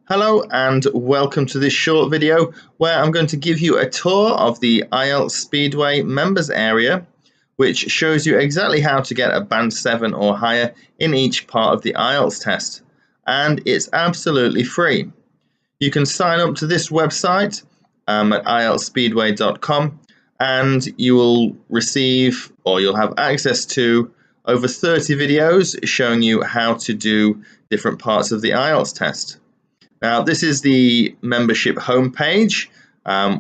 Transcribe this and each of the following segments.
Hello and welcome to this short video where I'm going to give you a tour of the IELTS Speedway members area, which shows you exactly how to get a Band 7 or higher in each part of the IELTS test. And it's absolutely free. You can sign up to this website at IELTSspeedway.com and you will receive, or you'll have access to, over 30 videos showing you how to do different parts of the IELTS test. Now, this is the membership homepage,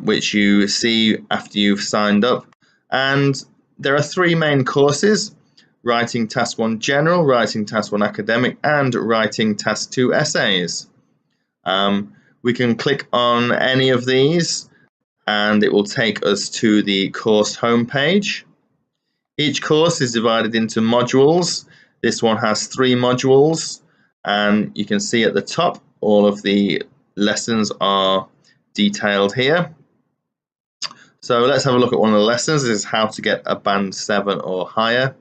which you see after you've signed up. And there are three main courses: Writing Task 1 General, Writing Task 1 Academic, and Writing Task 2 Essays. We can click on any of these and it will take us to the course homepage. Each course is divided into modules. This one has 3 modules, and you can see at the top all of the lessons are detailed here. So let's have a look at one of the lessons. This is how to get a Band 7 or higher.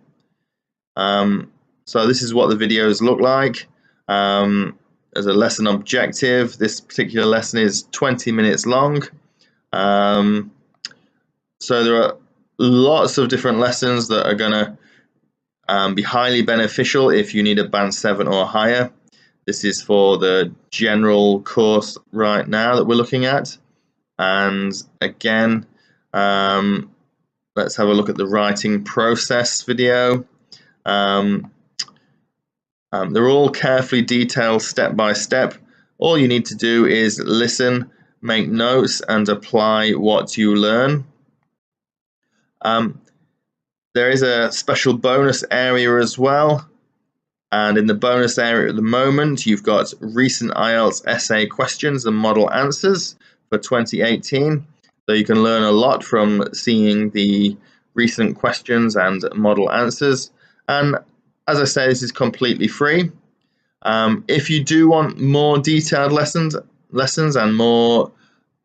So this is what the videos look like. As a lesson objective, this particular lesson is 20 minutes long. So there are lots of different lessons that are going to be highly beneficial if you need a Band 7 or higher. This is for the general course right now that we're looking at. And again, let's have a look at the writing process video. They're all carefully detailed step by step. All you need to do is listen, make notes, and apply what you learn. There is a special bonus area as well. And in the bonus area at the moment, you've got recent IELTS essay questions and model answers for 2018. So you can learn a lot from seeing the recent questions and model answers. And as I say, this is completely free. If you do want more detailed lessons and more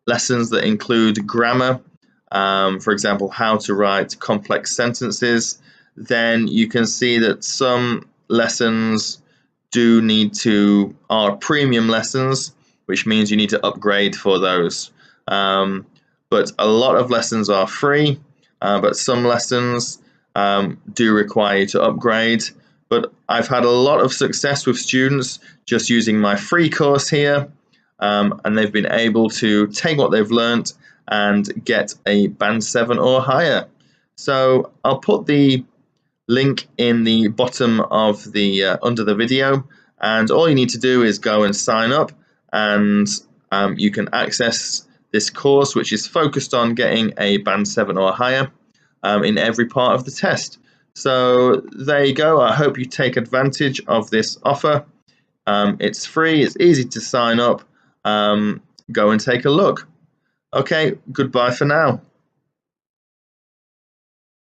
lessons that include grammar, for example, how to write complex sentences, then you can see that some lessons are premium lessons, which means you need to upgrade for those. But a lot of lessons are free, but some lessons do require you to upgrade. But I've had a lot of success with students just using my free course here, and they've been able to take what they've learnt and get a Band 7 or higher. So I'll put the link in the bottom of the under the video, and all you need to do is go and sign up, and you can access this course, which is focused on getting a Band 7 or higher in every part of the test. So there you go. I hope you take advantage of this offer. It's free, it's easy to sign up. Go and take a look. Okay, goodbye for now.